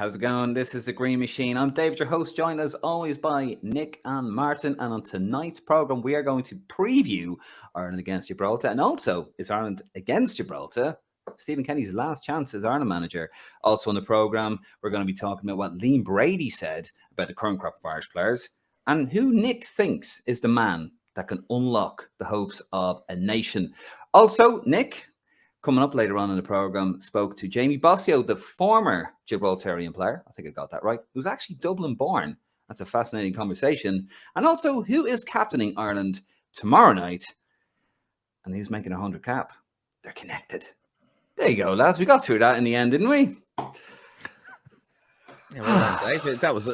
How's it going? This is the Green Machine. I'm David, your host, joined as always by Nick and Martin. And on tonight's programme, we are going to preview Ireland against Gibraltar. And also, is Ireland against Gibraltar Stephen Kenny's last chance as Ireland manager? Also on the programme, we're going to be talking about what Liam Brady said about the current crop of Irish players and who Nick thinks is the man that can unlock the hopes of a nation. Also, Nick, coming up later on in the programme, spoke to Jamie Bossio, the former Gibraltarian player. I think I got that right. Who's actually Dublin born. That's a fascinating conversation. And also, who is captaining Ireland tomorrow night? And who's making 100 cap? They're connected. There you go, lads. We got through that in the end, didn't we? Yeah, well done, Dave. That was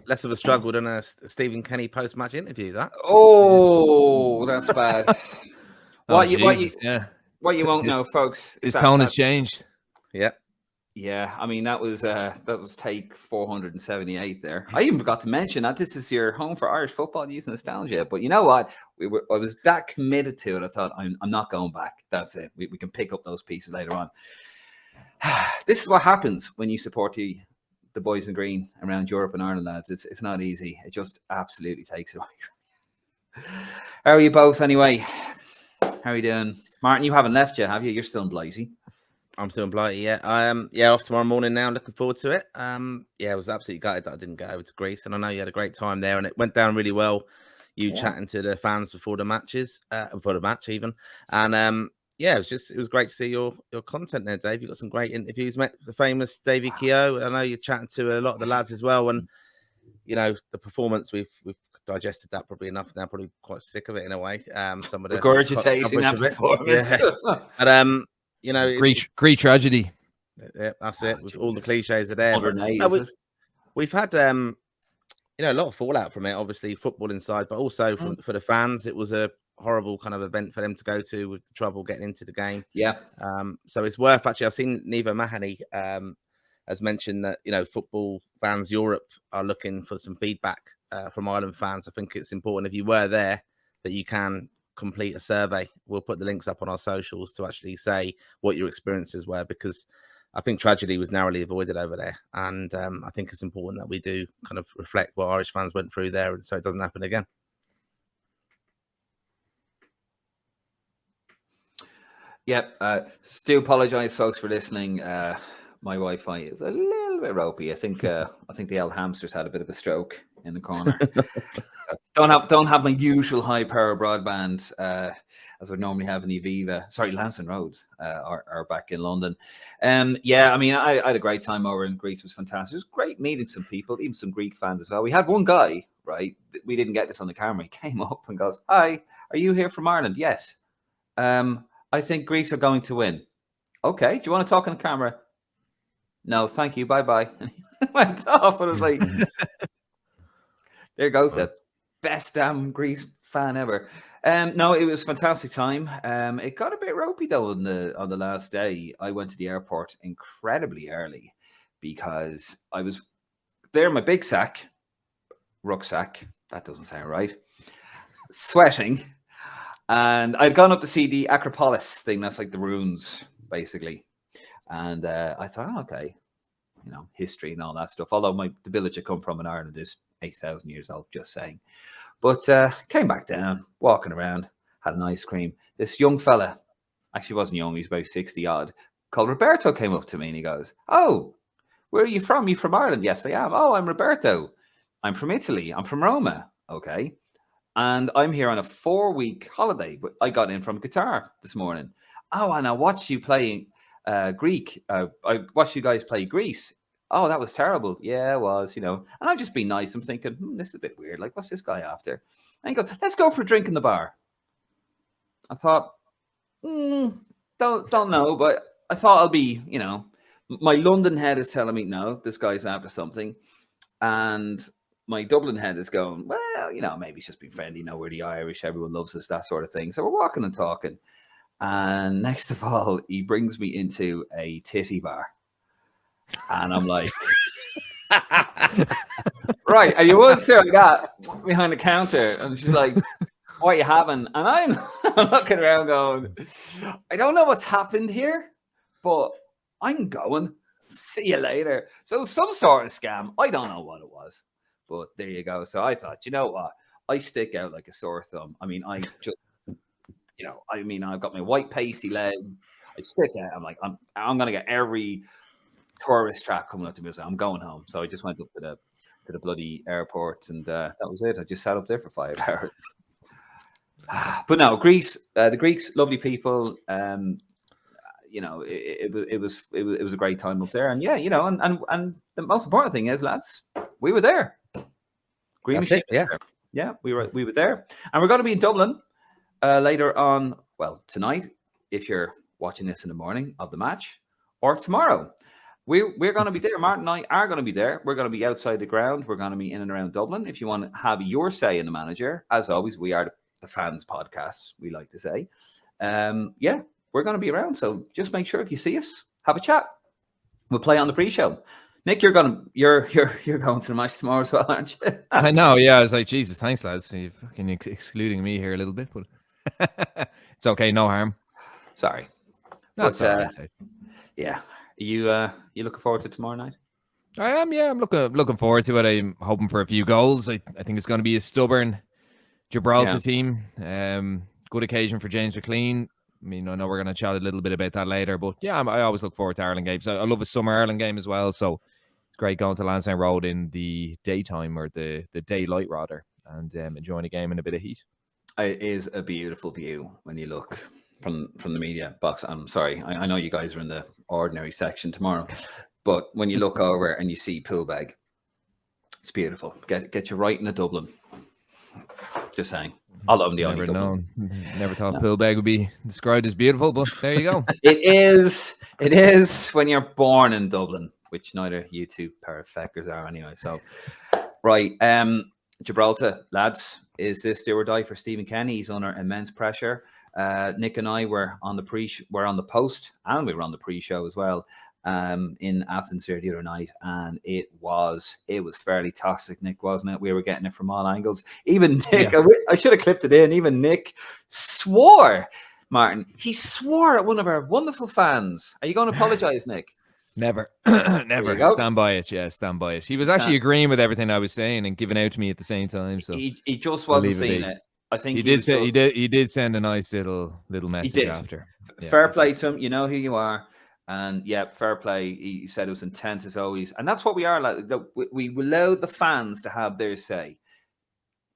less of a struggle than a Stephen Kenny post-match interview. That. Oh, that's bad. What you won't know, folks. His tone has changed. Yeah. Yeah, I mean that was take 478 there. I even forgot to mention that this is your home for Irish football using nostalgia. But you know what? I was that committed to it. I thought I'm not going back. That's it. We can pick up those pieces later on. This is what happens when you support the boys in green around Europe and Ireland, lads. It's not easy. It just absolutely takes it away. How are you both anyway? How are you doing? Martin, you haven't left yet, have you? You're still in Blighty. I'm still in Blighty, yeah. Off tomorrow morning now. Looking forward to it. I was absolutely gutted that I didn't go over to Greece. And I know you had a great time there and it went down really well. Chatting to the fans before the match even. And it was great to see your content there, Dave. You got some great interviews. Met the famous Davy Keogh. I know you're chatting to a lot of the lads as well. And, you know, the performance, we've digested that probably enough now, probably quite sick of it in a way. Some of the regurgitating that performance. Yeah. But Greek tragedy. Yeah, that's it. With all the cliches are there. We've had a lot of fallout from it, obviously football inside, but also for the fans. It was a horrible kind of event for them to go to with the trouble getting into the game. Yeah. So it's worth actually. I've seen Neva Mahoney has mentioned that football fans Europe are looking for some feedback from Ireland fans. I think it's important if you were there that you can complete a survey. We'll put the links up on our socials to actually say what your experiences were, because I think tragedy was narrowly avoided over there. And I think it's important that we do kind of reflect what Irish fans went through there so it doesn't happen again. Yeah, still apologise, folks, for listening. My Wi-Fi is a little bit ropey. I think the old hamster's had a bit of a stroke in the corner. Don't have my usual high power broadband as I normally have in Aviva. Sorry, Lansdowne Road, or back in London. I mean, I had a great time over in Greece. It was fantastic. It was great meeting some people, even some Greek fans as well. We had one guy, right? We didn't get this on the camera. He came up and goes, "Hi, are you here from Ireland?" "Yes." "I think Greece are going to win." "Okay, do you want to talk on the camera?" "No, thank you. Bye-bye." And he went off. And I was like, there goes the best damn Greece fan ever. No, it was a fantastic time. It got a bit ropey though on the last day. I went to the airport incredibly early because I was there in my big rucksack. That doesn't sound right. Sweating. And I'd gone up to see the Acropolis thing. That's like the ruins, basically. And I thought, okay, history and all that stuff. Although the village I come from in Ireland is 8,000 years old, just saying. But came back down, walking around, had an ice cream. This young fella, actually wasn't young, he was about 60 odd, called Roberto, came up to me and he goes, "Oh, where are you from? You from Ireland?" "Yes, I am." "Oh, I'm Roberto. I'm from Italy. I'm from Roma." "Okay. And I'm here on a 4-week holiday, but I got in from Qatar this morning." "Oh, and I watched you playing Greek. I watched you guys play Greece." "Oh, that was terrible." "Yeah, it was, And I've just been nice. I'm thinking, this is a bit weird. Like, what's this guy after? And he goes, "Let's go for a drink in the bar." I thought, don't know, but I thought I'll be, my London head is telling me, no, this guy's after something. And my Dublin head is going, well, maybe it's just being friendly. We're the Irish. Everyone loves us, that sort of thing. So we're walking and talking. And next of all, he brings me into a titty bar. And I'm like, right, are you one staring at behind the counter? And she's like, "What are you having?" And I'm looking around going, I don't know what's happened here, but I'm going. See you later. So some sort of scam. I don't know what it was, but there you go. So I thought, you know what? I stick out like a sore thumb. I mean, I just, I've got my white pasty leg. I stick out. I'm like, I'm gonna get every tourist track coming up to me. So I'm going home. So I just went up to the bloody airport, and that was it. I just sat up there for 5 hours. But no, Greece, the Greeks, lovely people. It was a great time up there, and and the most important thing is, lads, we were there. Green That's Machine, it, yeah. there. Yeah, we were there, and we're going to be in Dublin later on. Well, tonight, if you're watching this in the morning of the match, or tomorrow. We're going to be there. Martin and I are going to be there. We're going to be outside the ground. We're going to be in and around Dublin. If you want to have your say in the manager, as always, we are the fans podcast, we like to say. We're going to be around. So just make sure if you see us, have a chat. We'll play on the pre-show. Nick, you're going to the match tomorrow as well, aren't you? I know. Yeah, I was like, Jesus, thanks, lads. You're fucking excluding me here a little bit, but it's okay. No harm. Sorry. That's all right. Yeah. You looking forward to tomorrow night? I am. Yeah, I'm looking forward to it. I'm hoping for a few goals. I think it's going to be a stubborn Gibraltar team. Good occasion for James McLean. I mean, I know we're going to chat a little bit about that later, but yeah, I always look forward to Ireland games. I love a summer Ireland game as well, so it's great going to Lansdowne Road in the daytime, or the daylight rather, and enjoying a game in a bit of heat. It is a beautiful view when you look from the media box. I'm sorry, I know you guys are in the ordinary section tomorrow, but when you look over and you see Poolbeg, it's beautiful. Get you right in the Dublin. Just saying. Although I'm the only Dublin. Never thought Poolbeg would be described as beautiful, but there you go. It is when you're born in Dublin, which neither you two pair of feckers are anyway. So, right, Gibraltar, lads, is this do or die for Stephen Kenny? He's under immense pressure. Nick and I were on the post, and we were on the pre-show as well in Athens here the other night, and it was fairly toxic, Nick, wasn't it? We were getting it from all angles. Even Nick, yeah. I should have clipped it in. Even Nick swore, Martin. He swore at one of our wonderful fans. Are you going to apologize, Nick? Never. Stand by it. Yeah, stand by it. He was actually agreeing with everything I was saying and giving out to me at the same time. So he just wasn't seeing it. I think he did send a nice little message after. Yeah. Fair play to him. You know who you are. And yeah, fair play. He said it was intense as always. And that's what we are like. We allow the fans to have their say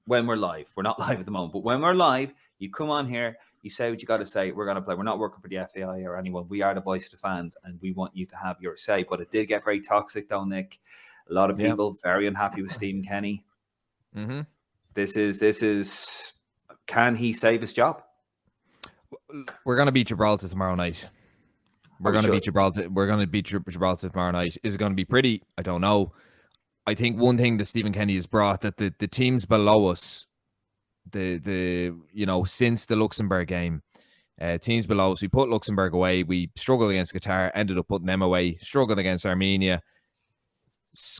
when we're live. We're not live at the moment, but when we're live, you come on here, you say what you got to say. We're going to play. We're not working for the FAI or anyone. We are the voice of the fans, and we want you to have your say. But it did get very toxic, though, Nick. A lot of people very unhappy with Stephen Kenny. Mm-hmm. This is. Can he save his job? We're going to beat Gibraltar tomorrow night. We're going to beat Gibraltar. We're going to beat Gibraltar tomorrow night. Is it going to be pretty? I don't know. I think one thing that Stephen Kenny has brought, that the teams below us, since the Luxembourg game, teams below us, we put Luxembourg away. We struggled against Qatar, ended up putting them away. Struggled against Armenia.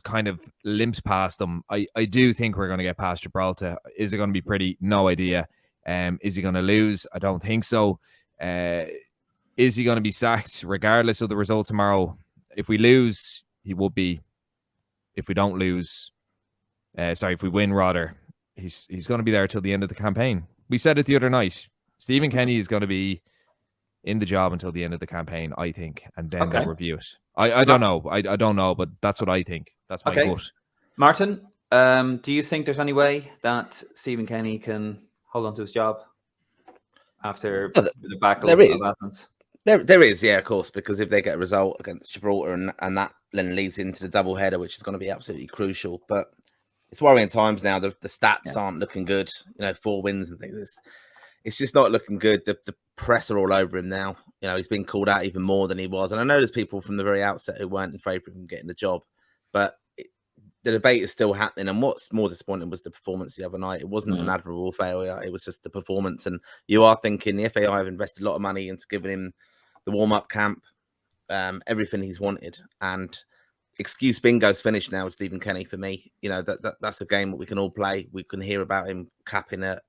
Kind of limped past them. I do think we're going to get past Gibraltar. Is it going to be pretty? No idea. Is he going to lose? I don't think so. Is he going to be sacked regardless of the result tomorrow? If we lose, he will be. If we don't lose, if we win, rather, he's going to be there till the end of the campaign. We said it the other night. Stephen Kenny is going to be in the job until the end of the campaign, I think, and then they'll review it. I don't know. I don't know, but that's what I think. That's my gut. Martin, do you think there's any way that Stephen Kenny can hold on to his job after the battle of Athens? There is, yeah, of course, because if they get a result against Gibraltar and that then leads into the double header, which is going to be absolutely crucial. But it's worrying times now. The stats aren't looking good. 4 wins and things. It's just not looking good. The press are all over him now. He's been called out even more than he was. And I know there's people from the very outset who weren't in favour of him getting the job. But the debate is still happening. And what's more disappointing was the performance the other night. It wasn't an admirable failure. It was just the performance. And you are thinking the FAI have invested a lot of money into giving him the warm-up camp, everything he's wanted. And excuse bingo's finished now with Stephen Kenny for me. That's a game that we can all play. We can hear about him capping at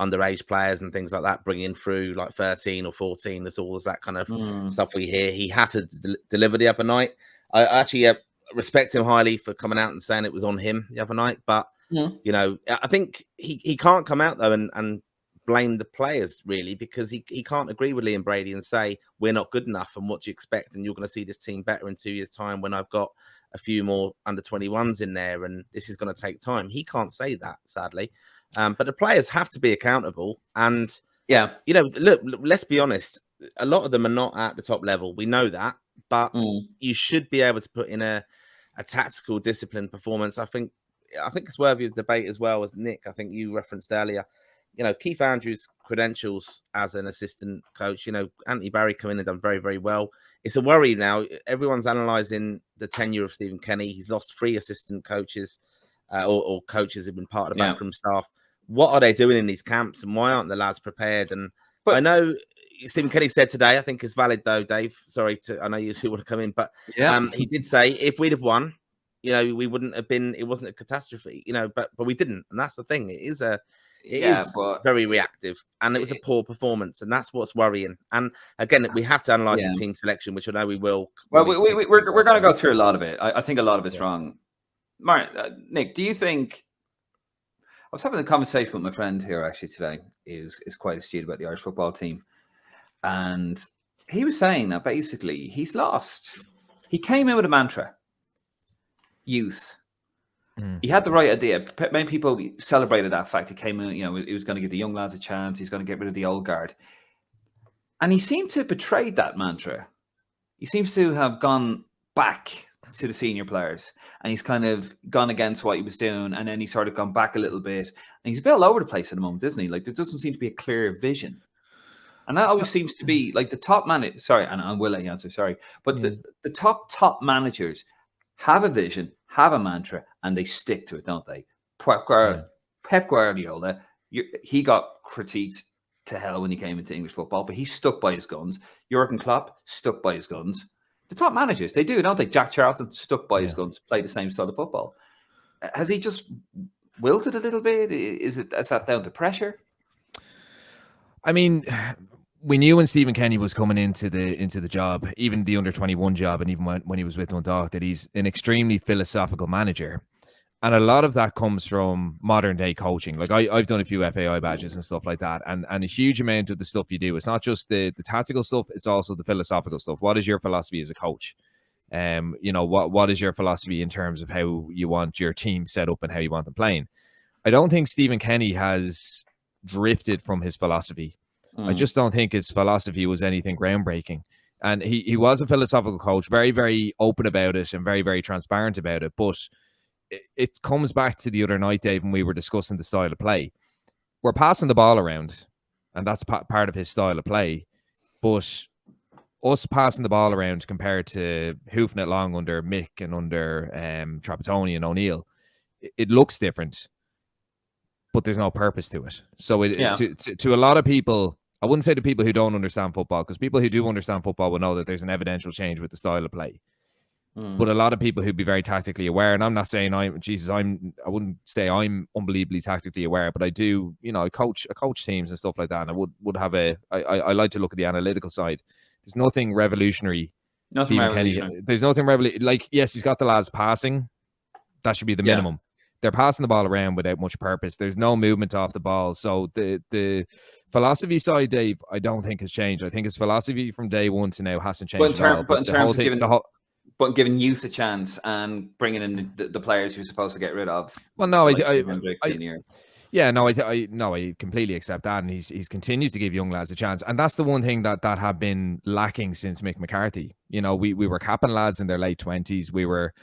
underage players and things like that, bringing through like 13 or 14. There's that kind of stuff we hear. He had to deliver the other night. I actually respect him highly for coming out and saying it was on him the other night. But you know, I think he can't come out though and blame the players really, because he can't agree with Liam Brady and say we're not good enough and what do you expect, and you're going to see this team better in 2 years' time when I've got a few more under 21s in there and this is going to take time. He can't say that, sadly. But the players have to be accountable. And yeah, you know, look, let's be honest, a lot of them are not at the top level. We know that, but you should be able to put in a tactical, disciplined performance. I think it's worthy of debate as well, as Nick, I think you referenced earlier. You know, Keith Andrews' credentials as an assistant coach, you know, Anthony Barry come in and done very, very well. It's a worry now. Everyone's analysing the tenure of Stephen Kenny. He's lost 3 assistant coaches or coaches who've been part of the backroom staff. What are they doing in these camps and why aren't the lads prepared? And I know Stephen Kenny said today, I think it's valid though, Dave. Sorry, I know you want to come in, but he did say if we'd have won, you know, we wouldn't have been. It wasn't a catastrophe, you know, but we didn't, and that's the thing. It is very reactive, and it was a poor performance, and that's what's worrying. And again, we have to analyse the team selection, which I know we will. Well, we're going to go through a lot of it. I think a lot of it's wrong. Martin, Nick, do you think? I was having a conversation with my friend here actually today. Is quite astute about the Irish football team, and he was saying that basically he's lost. He came in with a mantra: youth. He had the right idea. Many people celebrated that fact. He came in, you know, he was going to give the young lads a chance. He's going to get rid of the old guard. And he seemed to have betrayed that mantra. He seems to have gone back to the senior players. And he's kind of gone against what he was doing. And then he's sort of gone back a little bit. And he's a bit all over the place at the moment, isn't he? Like, there doesn't seem to be a clear vision. And that always seems to be like the top manager. Sorry, and I will let you answer. Sorry. But the top managers have a vision, have a mantra, and they stick to it, don't they? Pep Guardiola, he got critiqued to hell when he came into English football, but he stuck by his guns. Jurgen Klopp stuck by his guns. The top managers, they do, don't they? Jack Charlton stuck by his guns, played the same style of football. Has he just wilted a little bit? Is that down to pressure? I mean, we knew when Stephen Kenny was coming into the job, even the under-21 job, and even when he was with Dundalk, that he's an extremely philosophical manager. And a lot of that comes from modern-day coaching. Like, I've done a few FAI badges and stuff like that, and a huge amount of the stuff you do, it's not just the tactical stuff, it's also the philosophical stuff. What is your philosophy as a coach? You know, what is your philosophy in terms of how you want your team set up and how you want them playing? I don't think Stephen Kenny has drifted from his philosophy. I just don't think his philosophy was anything groundbreaking. And he was a philosophical coach, very, very open about it and very, very transparent about it. But it comes back to the other night, Dave, when we were discussing the style of play. We're passing the ball around, and that's part of his style of play. But us passing the ball around compared to hoofing it long under Mick and under Trapattoni and O'Neill, it looks different, but there's no purpose to it. So to a lot of people, I wouldn't say to people who don't understand football, because people who do understand football will know that there's an evidential change with the style of play. But a lot of people who'd be very tactically aware, and I'm not saying I wouldn't say I'm unbelievably tactically aware, but I do, you know, I coach teams and stuff like that, and I would have I like to look at the analytical side. There's nothing revolutionary. Nothing revolutionary. There's nothing revolutionary. Like, yes, he's got the lads passing. That should be the minimum. They're passing the ball around without much purpose. There's no movement off the ball. So the philosophy side, Dave, I don't think has changed. I think his philosophy from day one to now hasn't changed at all. But in terms of giving youth a chance and bringing in the players you're supposed to get rid of. Well, no, I completely accept that, and he's continued to give young lads a chance, and that's the one thing that have been lacking since Mick McCarthy. You know, we were capping lads in their late 20s. We were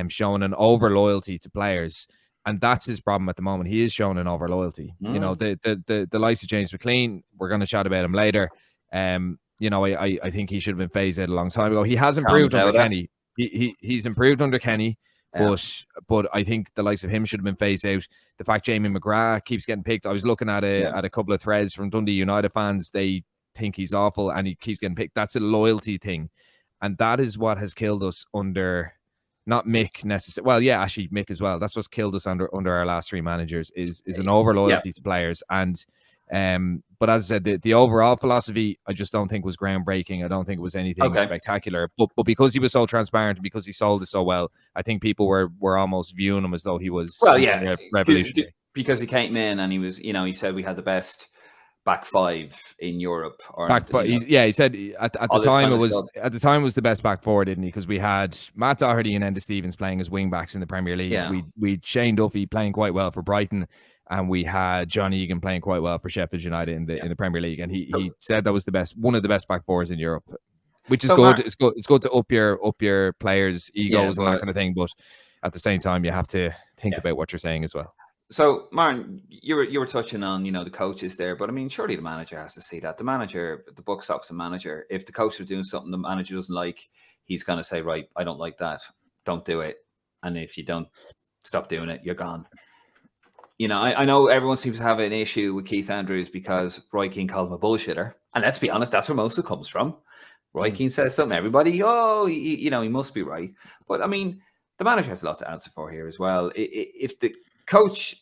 showing an over loyalty to players, and that's his problem at the moment. He is showing an over loyalty. You know, the likes of James McLean, we're going to chat about him later. You know, I think he should have been phased out a long time ago. He has improved under Kenny. He's improved under Kenny, but I think the likes of him should have been phased out. The fact Jamie McGrath keeps getting picked, I was looking at a couple of threads from Dundee United fans. They think he's awful and he keeps getting picked. That's a loyalty thing, and that is what has killed us under not Mick necessarily. Well, yeah, actually Mick as well. That's what's killed us under our last 3 managers is an over loyalty to players. And But as I said, the overall philosophy, I just don't think was groundbreaking. I don't think it was anything spectacular. But because he was so transparent, because he sold it so well, I think people were almost viewing him as though he was revolutionary. Because he came in and he was, he said we had the best back five in Europe. Or he said at the time it was the best back four, didn't he? Because we had Matt Doherty and Enda Stevens playing as wing backs in the Premier League. Yeah. We Shane Duffy playing quite well for Brighton, and we had John Egan playing quite well for Sheffield United in the Premier League. And he said that was one of the best back fours in Europe, which is good. It's good to up your players' egos and that kind of thing. But at the same time, you have to think about what you're saying as well. So, Martin, you were touching on, the coaches there, but I mean, surely the manager has to see that. The buck stops the manager. If the coach is doing something the manager doesn't like, he's going to say, right, I don't like that. Don't do it. And if you don't stop doing it, you're gone. I know everyone seems to have an issue with Keith Andrews because Roy Keane called him a bullshitter. And let's be honest, that's where most of it comes from. Roy Keane says something, everybody, he must be right. But I mean, the manager has a lot to answer for here as well. If the coaches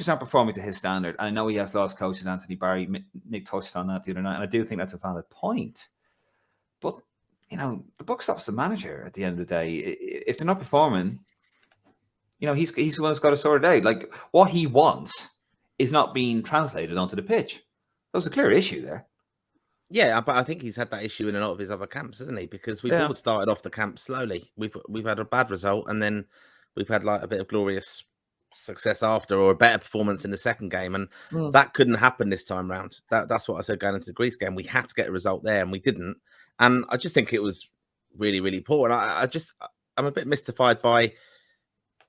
aren't performing to his standard, and I know he has lost coaches, Anthony Barry, Nick touched on that the other night, and I do think that's a valid point. But, the buck stops the manager at the end of the day. If they're not performing, he's the one that's got to sort it out. Like, what he wants is not being translated onto the pitch. That was a clear issue there. Yeah, but I think he's had that issue in a lot of his other camps, hasn't he? Because we've all started off the camp slowly. We've had a bad result, and then we've had like a bit of glorious success after, or a better performance in the second game, and that couldn't happen this time round. That's what I said going into the Greece game. We had to get a result there, and we didn't. And I just think it was really, really poor. And I'm a bit mystified by,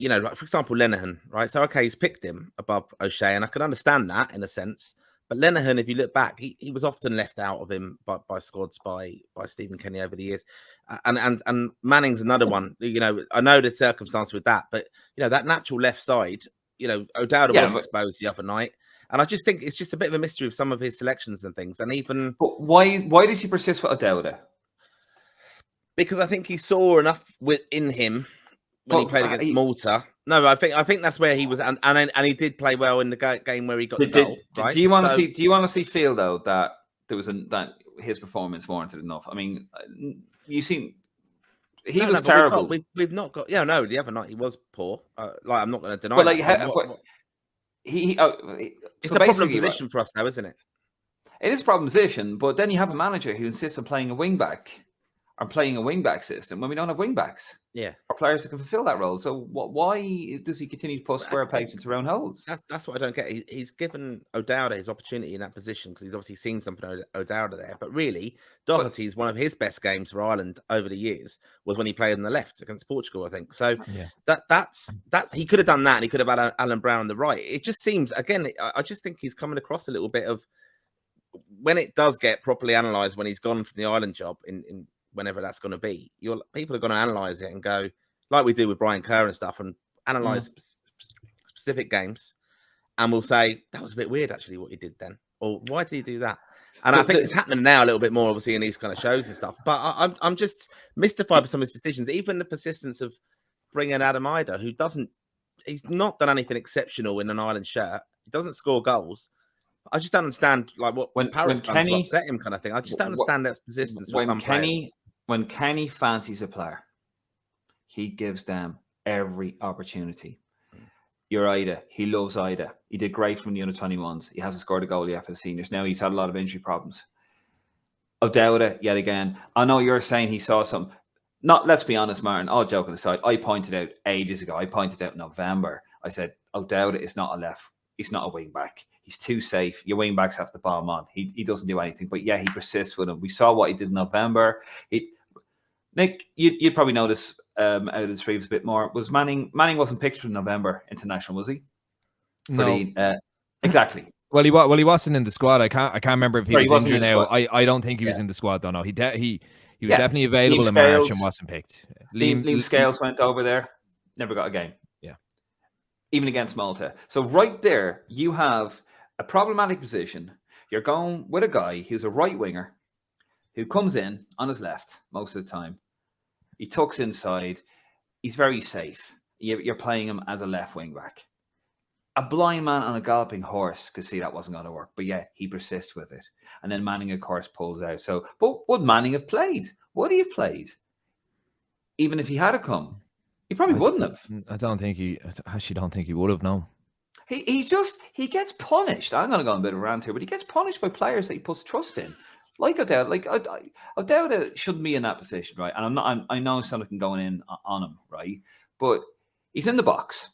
like for example, Lenihan, right? So okay, he's picked him above O'Shea, and I can understand that in a sense. But Lenihan, if you look back, he was often left out of him by squads by Stephen Kenny over the years, and Manning's another one. I know the circumstance with that, but that natural left side, O'Dowda was exposed the other night, and I just think it's just a bit of a mystery of some of his selections and things. And even but why did he persist with O'Dowda? Because I think he saw enough within him when he played against Malta. No, I think that's where he was, and he did play well in the game where he got the goal. Right? Do you honestly feel though that there was that his performance warranted enough? I mean, you seem he was terrible. We've not got. Yeah, no, the other night he was poor. I'm not going to deny. But it's a problem position for us, though, isn't it? It is a problem position, but then you have a manager who insists on playing a wing back. Are playing a wing-back system when we don't have wing-backs. Yeah. Or players that can fulfill that role. So why does he continue to put square pegs into round holes? That's what I don't get. He's given O'Dowda his opportunity in that position because he's obviously seen something O'Dowda there. But really, Doherty's one of his best games for Ireland over the years was when he played on the left against Portugal, I think. So that's he could have done that, and he could have had Alan Brown on the right. It just seems, again, I just think he's coming across a little bit of, when it does get properly analysed, when he's gone from the Ireland job in whenever that's going to be, people are going to analyse it and go, like we do with Brian Kerr and stuff, and analyse specific games, and we'll say, that was a bit weird, actually, what he did then. Or why did he do that? And I think it's happening now a little bit more, obviously, in these kind of shows and stuff. But I'm just mystified by some of his decisions, even the persistence of bringing Adam Idah, he's not done anything exceptional in an Ireland shirt. He doesn't score goals. I just don't understand, like, what Paris done to upset him, kind of thing. I just don't understand that persistence for some players. When Kenny fancies a player, he gives them every opportunity. You're Idah. He loves Idah. He did great from the under-21s. He hasn't scored a goal yet for the seniors. Now he's had a lot of injury problems. O'Dowda, yet again. I know you're saying he saw some. Let's be honest, Martin, all joking aside, I pointed out ages ago, I pointed out in November, I said, O'Dowda is not a left. He's not a wing back. He's too safe. Your wing backs have the bomb on. He doesn't do anything. But yeah, he persists with him. We saw what he did in November. Nick, you'd probably notice out of the streams a bit more. Was Manning wasn't picked for the November international, was he? No. Exactly. Well, he wasn't in the squad. I can't remember if he was injured now. I don't think he was in the squad though. No, he was definitely available in March and wasn't picked. Liam Scales went over there, never got a game. Yeah. Even against Malta. So right there, you have a problematic position. You're going with a guy who's a right winger who comes in on his left most of the time. He tucks inside. He's very safe. You're playing him as a left wing back. A blind man on a galloping horse could see that wasn't going to work, but yet he persists with it. And then Manning, of course, pulls out. So, but would Manning have played? Would he have played? Even if he had come, he probably wouldn't have. I don't think he. I actually don't think he would have. No. He gets punished. I'm going to go on a bit of a rant here, but he gets punished by players that he puts trust in. Like O'Dowd, O'Dowd shouldn't be in that position, right? And I know something going in on him, right? But he's in the box.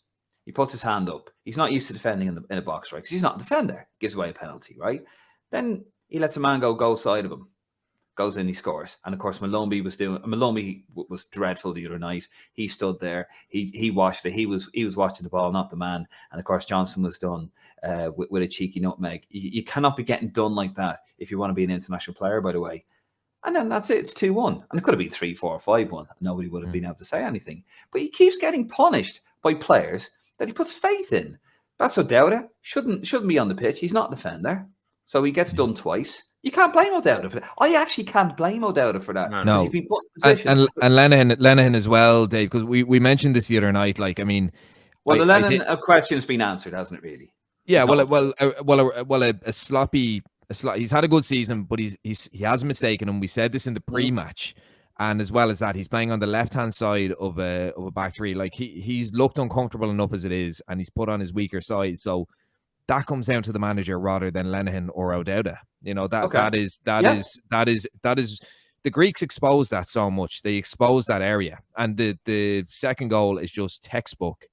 He puts his hand up. He's not used to defending in a box, right? Because he's not a defender. Gives away a penalty, right? Then he lets a man go side of him. Goes in, he scores. And of course, Malumbi was dreadful the other night. He stood there. He watched it. He was watching the ball, not the man. And of course, Johnson was done with a cheeky nutmeg. You cannot be getting done like that if you want to be an international player, by the way. And then that's it. It's 2-1. And it could have been 3-4, 5-1. Nobody would have been able to say anything. But he keeps getting punished by players that he puts faith in. That's O'Dowd. Shouldn't be on the pitch. He's not a defender. So he gets done twice. You can't blame O'Dowd for that. I actually can't blame O'Dowd for that. No. He's been put in position. And Lenihan as well, Dave, because we mentioned this the other night. Like, I mean, well, the Lenihan question's been answered, hasn't it? Really? Yeah. A sloppy. He's had a good season, but he has a mistake in him. We said this in the pre-match, and as well as that, he's playing on the left-hand side of a back three. Like he's looked uncomfortable enough as it is, and he's put on his weaker side. So that comes down to the manager rather than Lenihan or O'Dowd. You know, that is the Greeks expose that so much. They expose that area, and the second goal is just textbook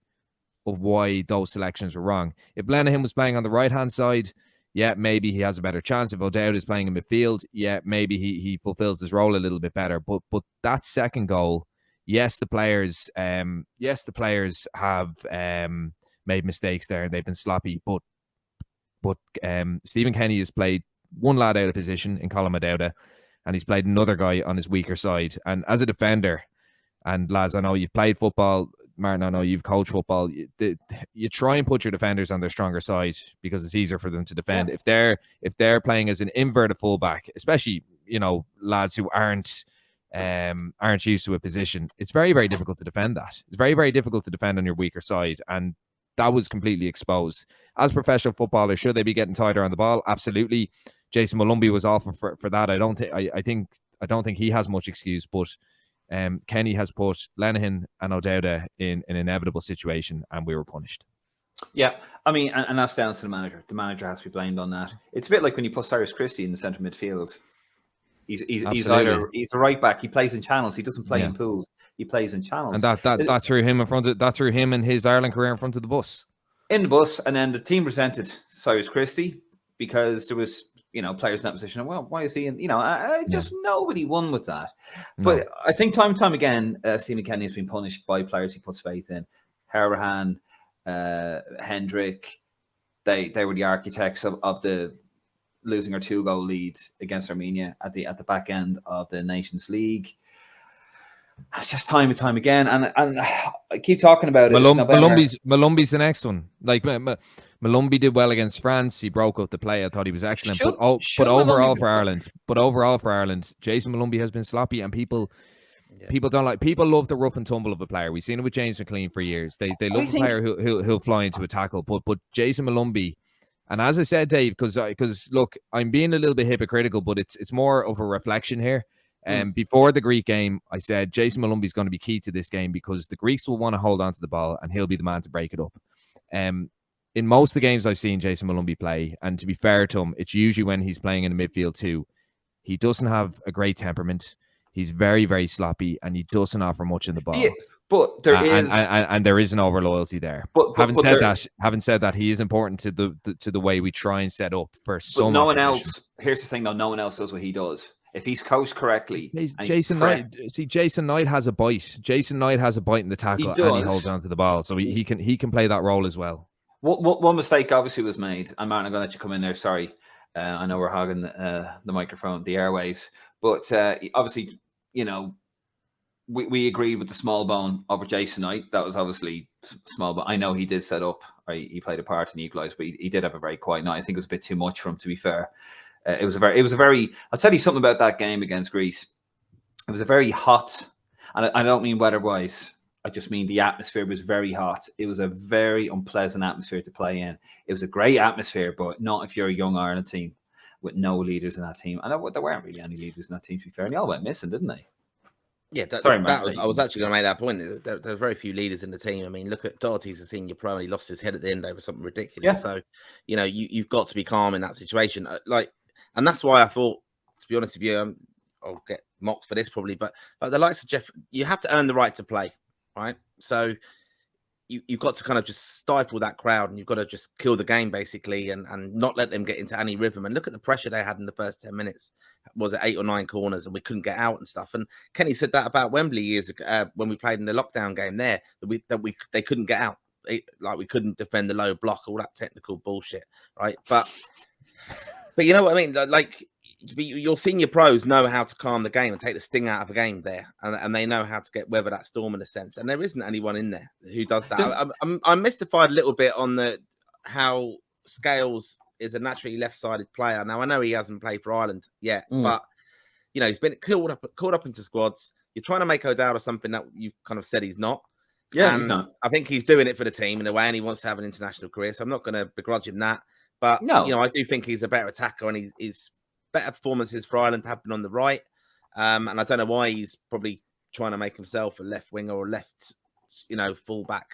of why those selections were wrong. If Lenihan was playing on the right-hand side, yeah, maybe he has a better chance. If O'Dowd is playing in midfield, yeah, maybe he fulfills his role a little bit better. But that second goal, yes, the players have made mistakes there and they've been sloppy. But Stephen Kenny has played one lad out of position in Colin O'Dowd, and he's played another guy on his weaker side. And as a defender, and lads, I know you've played football, Martin, I know you've coached football. You try and put your defenders on their stronger side because it's easier for them to defend. Yeah. If they're playing as an inverted fullback, especially lads who aren't used to a position, it's very, very difficult to defend that. It's very, very difficult to defend on your weaker side, and that was completely exposed. As professional footballers, should they be getting tighter on the ball? Absolutely. Jason Malumbi was awful for that. I don't think he has much excuse, but Kenny has put Lenihan and O'Dowd in an inevitable situation, and we were punished. Yeah, I mean, and that's down to the manager. The manager has to be blamed on that. It's a bit like when you put Cyrus Christie in the centre midfield. He's a right back. He plays in channels. He doesn't play in pools. He plays in channels. And that threw him and his Ireland career in front of the bus. In the bus, and then the team resented Cyrus Christie because there was players in that position. Well, why is he in? Nobody won with that. No. But I think time and time again, Stephen Kenny has been punished by players he puts faith in. Harahan, Hendrick, they were the architects of the losing our 2-goal lead against Armenia at the back end of the Nations League. It's just time and time again, and I keep talking about it. Malumbi's the next one. Like Malumbi did well against France. He broke up the play. I thought he was excellent. But overall for Ireland, Jason Malumbi has been sloppy, and people love the rough and tumble of a player. We've seen it with James McLean for years. They love a player who'll fly into a tackle. But Jason Malumbi, and as I said, Dave, because look, I'm being a little bit hypocritical, but it's more of a reflection here. Before the Greek game, I said Jason Malumbi is going to be key to this game because the Greeks will want to hold on to the ball and he'll be the man to break it up. In most of the games I've seen Jason Malumbi play, and to be fair to him, it's usually when he's playing in the midfield too. He doesn't have a great temperament. He's very, very sloppy, and he doesn't offer much in the ball. But there is, and there is an over loyalty there. Having said that, he is important to the way we try and set up for some. No one else. Here's the thing, though: no one else does what he does. If he's coached correctly, Jason Knight has a bite. Jason Knight has a bite in the tackle, and he holds on to the ball, so he can play that role as well. One mistake obviously was made, and Martin, I'm going to let you come in there. Sorry, I know we're hogging the microphone, the airways, but obviously, we agreed with the small bone over Jason Knight. That was obviously small, but I know he did set up. He played a part in equalised, but he did have a very quiet night. I think it was a bit too much for him, to be fair. It was a very. I'll tell you something about that game against Greece. It was a very hot, and I don't mean weather-wise. I just mean the atmosphere was very hot. It was a very unpleasant atmosphere to play in. It was a great atmosphere, but not if you're a young Ireland team with no leaders in that team. And there weren't really any leaders in that team, to be fair. And they all went missing, didn't they? Yeah, Sorry, Mark. I was actually going to make that point. There are very few leaders in the team. I mean, look at Doherty's a senior pro, and he lost his head at the end over something ridiculous. Yeah. So, you've got to be calm in that situation. And that's why I thought, to be honest with you, I'll get mocked for this probably, but like the likes of Jeff, you have to earn the right to play, right? So you've got to kind of just stifle that crowd, and you've got to just kill the game basically, and not let them get into any rhythm. And look at the pressure they had in the first 10 minutes. Was it 8 or 9 corners, and we couldn't get out and stuff. And Kenny said that about Wembley years ago when we played in the lockdown game there, that they couldn't get out, we couldn't defend the low block, all that technical bullshit, right? But you know what I mean? Like, your senior pros know how to calm the game and take the sting out of a game there, and they know how to weather that storm in a sense. And there isn't anyone in there who does that. I'm mystified a little bit on how Scales is a naturally left-sided player. Now I know he hasn't played for Ireland yet, but he's been called up into squads. You're trying to make O'Dowd something that you've kind of said he's not. Yeah, and he's not. I think he's doing it for the team in a way, and he wants to have an international career. So I'm not going to begrudge him that. But No. I do think he's a better attacker, and he's better performances for Ireland have been on the right. And I don't know why he's probably trying to make himself a left winger or left, fullback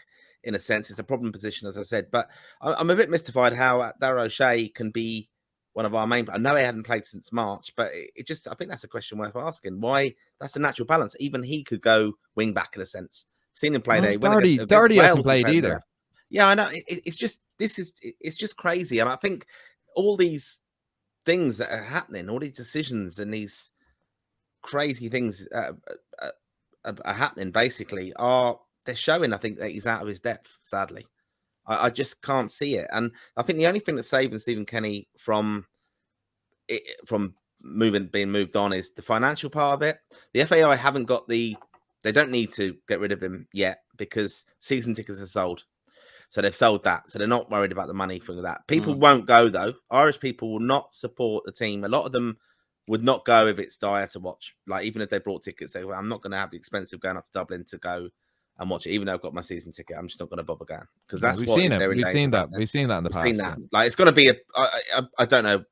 in a sense. It's a problem position, as I said. But I'm a bit mystified how Darragh O'Shea can be one of our main. I know he hadn't played since March, but I think that's a question worth asking. Why? That's a natural balance. Even he could go wing back in a sense. I've seen him play there. Doherty hasn't played either. Yeah, I know. It's just crazy. And I think all these things that are happening, all these decisions and these crazy things are happening basically they're showing, I think, that he's out of his depth, sadly. I just can't see it. And I think the only thing that's saving Stephen Kenny from being moved on is the financial part of it. The FAI haven't got they don't need to get rid of him yet because season tickets are sold. So they've sold that. So they're not worried about the money for that. People won't go, though. Irish people will not support the team. A lot of them would not go if it's dire to watch. Like, even if they brought tickets, they go, I'm not going to have the expense of going up to Dublin to go and watch it. Even though I've got my season ticket, I'm just not going to bother going. Because that's We've seen that in the past. Yeah. Like, it's going to be I don't know.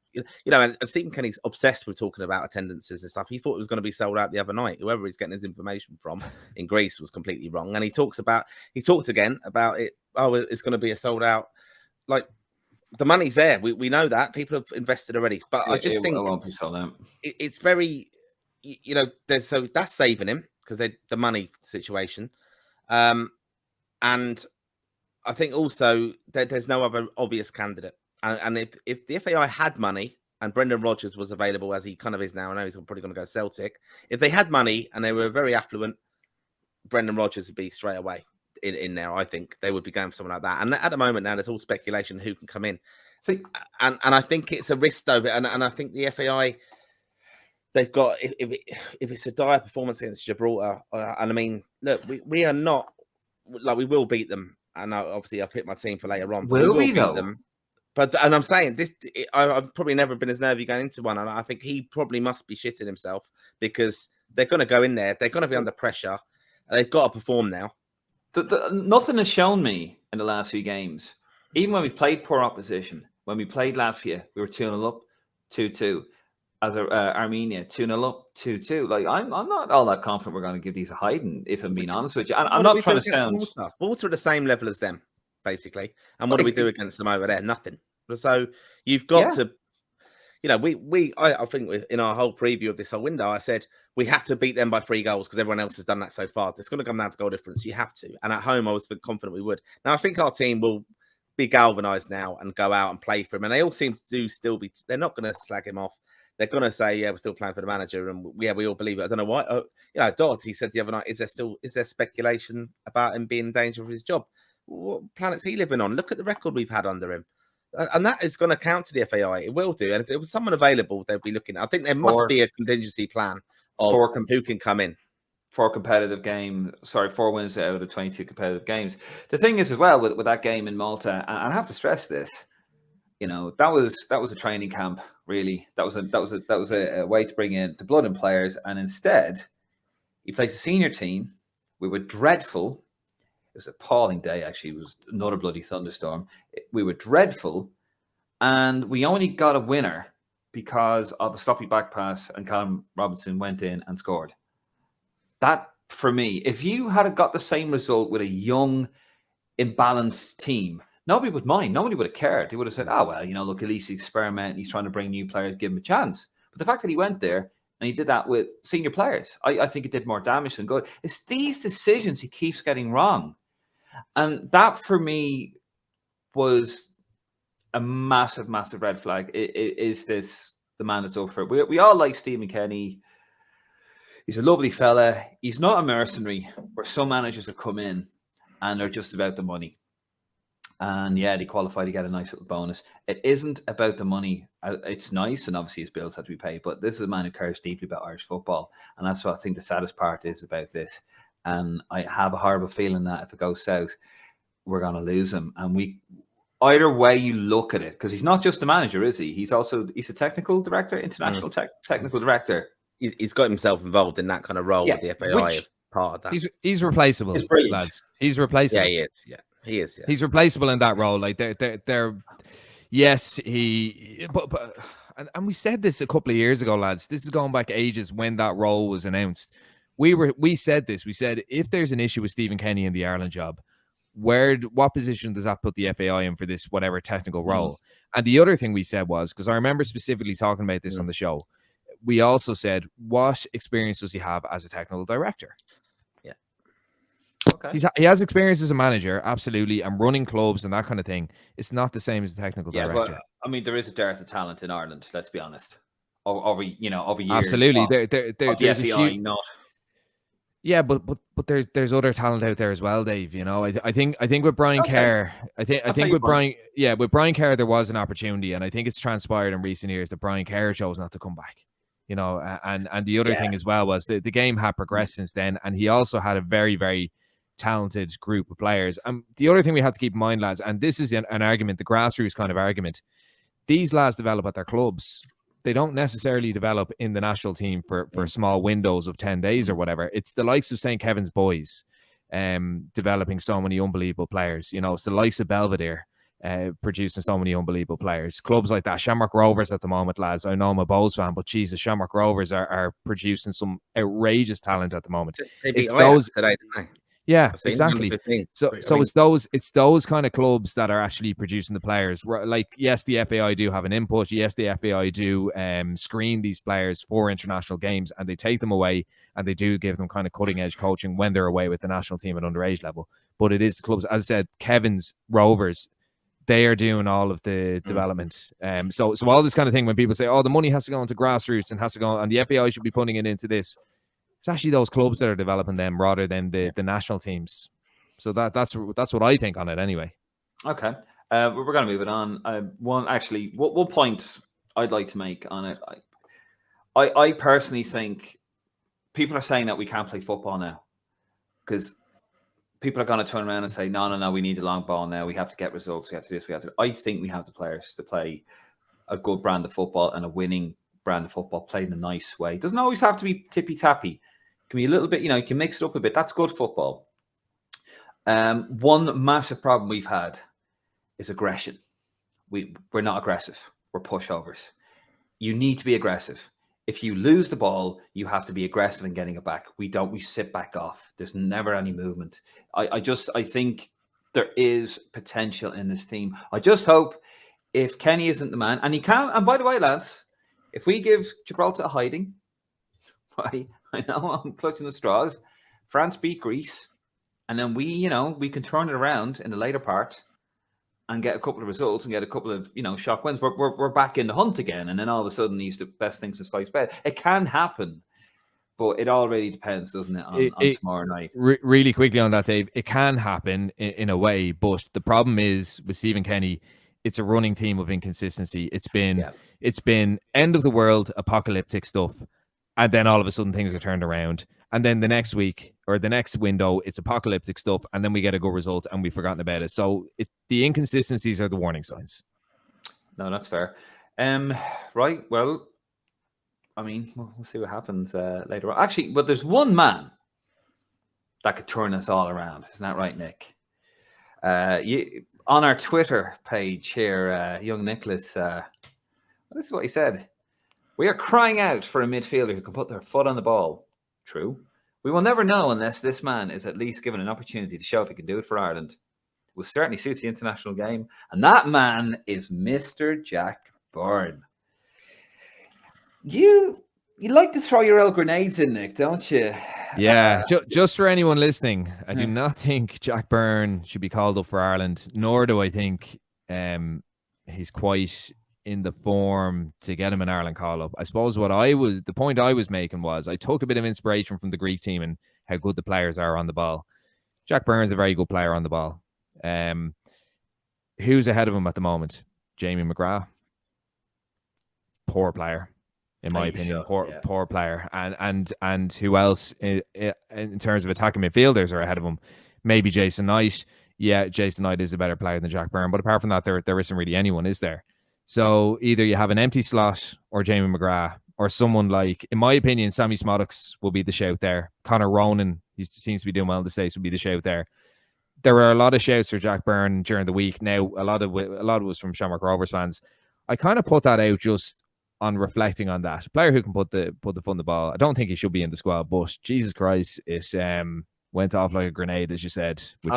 And Stephen Kenny's obsessed with talking about attendances and stuff. He thought it was going to be sold out the other night. Whoever he's getting his information from in Greece was completely wrong. And he talked again about it. Oh, it's going to be a sold out. Like, the money's there. We know that. People have invested already. But I just think it won't be sold out. It's very, so that's saving him because the money situation. And I think also there's no other obvious candidate. And if the FAI had money and Brendan Rodgers was available, as he kind of is now, I know he's probably going to go Celtic. If they had money and they were very affluent, Brendan Rodgers would be straight away in there. I think they would be going for someone like that. And at the moment now, there's all speculation who can come in. So, and I think it's a risk though. And I think the FAI, they've got, if it's a dire performance against Gibraltar, and I mean, look, we are not, like, we will beat them. And obviously I've picked my team for later on. Will we beat them. And I'm saying this, I've probably never been as nervy going into one. And I think he probably must be shitting himself because they're going to go in there. They're going to be under pressure. They've got to perform now. Nothing has shown me in the last few games. Even when we played poor opposition, when we played Latvia, we were 2-0 up, 2-2. As Armenia, 2-0 up, 2-2. Like, I'm not all that confident we're going to give these a hiding, if I'm being honest with you. And I'm not trying to sound... Walter are the same level as them, basically. And what do we do against them over there? Nothing. So you've got to, I think in our whole preview of this whole window, I said we have to beat them by 3 goals because everyone else has done that so far. It's going to come down to goal difference. You have to. And at home, I was confident we would. Now, I think our team will be galvanised now and go out and play for him. And they all seem to still be, they're not going to slag him off. They're going to say, yeah, we're still playing for the manager. And we all believe it. I don't know why. Doherty said the other night, is there speculation about him being in danger of his job? What planet's he living on? Look at the record we've had under him. And that is going to count to the FAI. It will do. And if there was someone available, they'd be looking. I think there must be a contingency plan of who can come in. 4 wins out of 22 competitive games. The thing is, as well, with that game in Malta, and I have to stress this, that was a training camp. Really, that was a way to bring in the blood and players, and instead, he plays a senior team. We were dreadful was an appalling day, actually. It was another bloody thunderstorm. We were dreadful, and we only got a winner because of a sloppy back pass, and Callum Robinson went in and scored. That, for me, if you had got the same result with a young, imbalanced team, nobody would mind. Nobody would have cared. They would have said, oh, well, look, at least he's experimenting. He's trying to bring new players, give him a chance. But the fact that he went there and he did that with senior players, I think it did more damage than good. It's these decisions he keeps getting wrong. And that, for me, was a massive, massive red flag. Is this the man that's up for it? We all like Stephen Kenny. He's a lovely fella. He's not a mercenary, where some managers have come in and they're just about the money. And yeah, they qualify to get a nice little bonus. It isn't about the money. It's nice, and obviously his bills have to be paid, but this is a man who cares deeply about Irish football. And that's what I think the saddest part is about this. And I have a horrible feeling that if it goes south, we're going to lose him. And either way you look at it, because he's not just a manager, is he? He's a technical director, international technical director. He's got himself involved in that kind of role with the FAI as part of that. He's replaceable, lads. He's replaceable. Yeah, he is. Yeah. He is. Yeah. He's replaceable in that role. Like they're yes, and we said this a couple of years ago, lads. This is going back ages when that role was announced. We said this. We said, if there's an issue with Stephen Kenny in the Ireland job, what position does that put the FAI in for this whatever technical role? And the other thing we said was, because I remember specifically talking about this on the show, we also said, what experience does he have as a technical director? Okay. He has experience as a manager, absolutely, and running clubs and that kind of thing. It's not the same as a technical director. But I mean, there is a dearth of talent in Ireland. Let's be honest. Over years. Absolutely, there's the FAI, not. Yeah, but there's other talent out there as well, Dave. I think with Brian Kerr, I think with Brian Kerr there was an opportunity, and I think it's transpired in recent years that Brian Kerr chose not to come back. And the other thing as well was the game had progressed since then, and he also had a very, very talented group of players. And the other thing we have to keep in mind, lads, and this is an argument, the grassroots kind of argument, these lads develop at their clubs. They don't necessarily develop in the national team for small windows of 10 days or whatever. It's the likes of St. Kevin's boys developing so many unbelievable players. It's the likes of Belvedere producing so many unbelievable players. Clubs like that, Shamrock Rovers at the moment, lads. I know I'm a Bows fan, but Jesus, Shamrock Rovers are producing some outrageous talent at the moment. They beat Ajax today, didn't they? Yeah, exactly. So it's those kind of clubs that are actually producing the players. Like, yes, the FAI do have an input. Yes, the FAI do screen these players for international games, and they take them away, and they do give them kind of cutting edge coaching when they're away with the national team at underage level. But it is the clubs, as I said, Kevin's Rovers, they are doing all of the development. So all this kind of thing, when people say, oh, the money has to go into grassroots and has to go, and the FAI should be putting it into this, it's actually those clubs that are developing them rather than the national teams. So that's what I think on it anyway. Okay. We're going to move it on. One point I'd like to make on it. I personally think people are saying that we can't play football now because people are going to turn around and say, no, we need a long ball now. We have to get results. We have to do this. We have to. I think we have the players to play a good brand of football and a winning brand of football played in a nice way. It doesn't always have to be tippy-tappy. It can be a little bit, you can mix it up a bit. That's good football. One massive problem we've had is aggression. We're not aggressive. We're pushovers. You need to be aggressive. If you lose the ball, you have to be aggressive in getting it back. We sit back off. There's never any movement. I think there is potential in this team. I just hope if Kenny isn't the man, and he can, and by the way, lads, if we give Gibraltar a hiding, right, I know I'm clutching the straws, France beat Greece, and then we can turn it around in the later part and get a couple of results and get a couple of, shock wins. We're back in the hunt again, and then all of a sudden he's the best things in sliced bread. It can happen, but it all really depends, doesn't it, on tomorrow night? Really quickly on that, Dave, it can happen in a way, but the problem is with Stephen Kenny, it's a running theme of inconsistency. It's been end of the world, apocalyptic stuff, and then all of a sudden things are turned around. And then the next week or the next window, it's apocalyptic stuff, and then we get a good result and we've forgotten about it. So the inconsistencies are the warning signs. No, that's fair. Right. Well, I mean, we'll see what happens later on. Actually, but there's one man that could turn us all around. Isn't that right, Nick? On our Twitter page here, young Nicholas, this is what he said. We are crying out for a midfielder who can put their foot on the ball. True. We will never know unless this man is at least given an opportunity to show if he can do it for Ireland. It will certainly suit the international game. And that man is Mr. Jack Byrne. You like to throw your old grenades in, Nick, don't you? Yeah, just for anyone listening, I do not think Jack Byrne should be called up for Ireland, nor do I think he's quite in the form to get him an Ireland call-up. I suppose the point I was making was I took a bit of inspiration from the Greek team and how good the players are on the ball. Jack Byrne is a very good player on the ball. Who's ahead of him at the moment? Jamie McGrath. Poor player. In my opinion, poor player, and who else in terms of attacking midfielders are ahead of him? Maybe Jason Knight. Yeah, Jason Knight is a better player than Jack Byrne, but apart from that, there isn't really anyone, is there? So either you have an empty slot or Jamie McGrath, or someone like, in my opinion, Sammy Smodocks will be the shout there. Connor Ronan, he seems to be doing well in the States, will be the shout there. There are a lot of shouts for Jack Byrne during the week. Now, a lot of it was from Shamrock Rovers fans. I kind of put that out just on reflecting on that. A player who can put the foot on the ball. I don't think he should be in the squad, but Jesus Christ, it went off like a grenade, as you said, which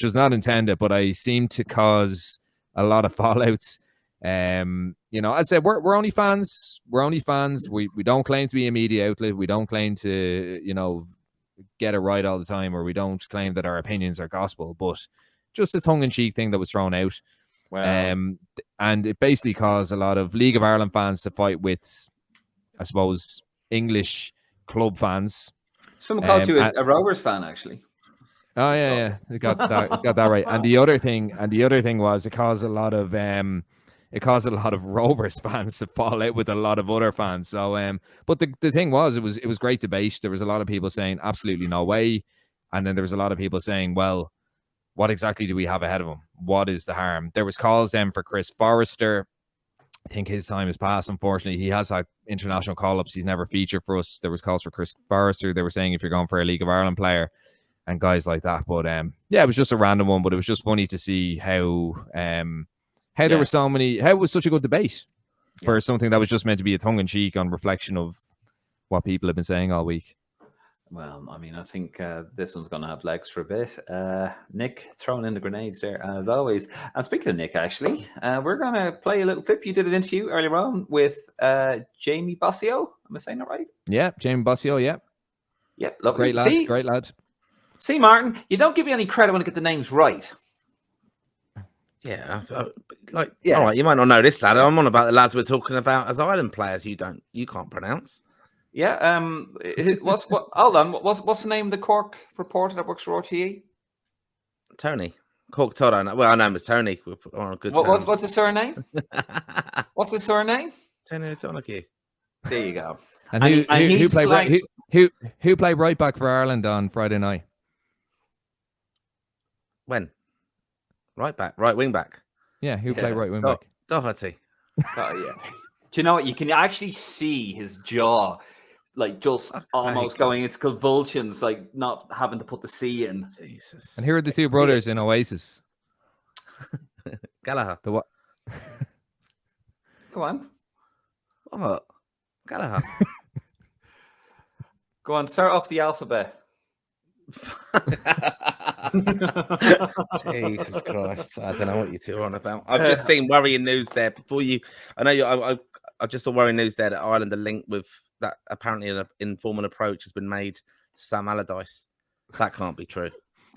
was not intended, but I seem to cause a lot of fallouts. As I said, we're only fans. We're only fans. We don't claim to be a media outlet. We don't claim to, get it right all the time, or we don't claim that our opinions are gospel, but just a tongue-in-cheek thing that was thrown out. Wow. And it basically caused a lot of League of Ireland fans to fight with, I suppose, English club fans. Someone called you a Rovers fan, actually. Oh yeah, yeah, got that right. And the other thing was it caused a lot of Rovers fans to fall out with a lot of other fans. So, but the thing was, it was great debate. There was a lot of people saying absolutely no way, and then there was a lot of people saying, well, what exactly do we have ahead of him? What is the harm? There was calls then for Chris Forrester. I think his time has passed, unfortunately. He has had international call-ups. He's never featured for us. There was calls for Chris Forrester. They were saying if you're going for a League of Ireland player and guys like that. But it was just a random one, but it was just funny to see how there were so many, how it was such a good debate for something that was just meant to be a tongue-in-cheek on reflection of what people have been saying all week. Well, I mean, I think this one's going to have legs for a bit. Nick throwing in the grenades there, as always. And speaking of Nick, actually, we're going to play a little clip. You did an interview earlier on with Jamie Bossio. Am I saying that right? Yeah, Jamie Bossio, yeah. Yeah, lovely. Great lad. See, Martin, you don't give me any credit when I get the names right. Yeah, all right, you might not know this lad. I'm on about the lads we're talking about as Ireland players you can't pronounce. Yeah, hold on. What's the name of the Cork reporter that works for RTE? Tony. Cork Todd. Well, I know him as Tony. We're on a good terms. What's his surname? What's his surname? Tony O'Donoghue. There you go. And who played right back for Ireland on Friday night? When? Right back, right wing back. Yeah, who played right wing back? Doherty. Oh yeah. Do you know what? You can actually see his jaw, like just almost going into convulsions, like not having to put the C in. Jesus. And here are the two brothers in Oasis. Gallagher. The what? Go on. What? Gallagher. Go on. Start off the alphabet. Jesus Christ! I don't know what you two are on about. I've just seen worrying news there. Before you, I know I just saw worrying news there that Ireland are linked with that. Apparently, an informal approach has been made to Sam Allardyce. That can't be true.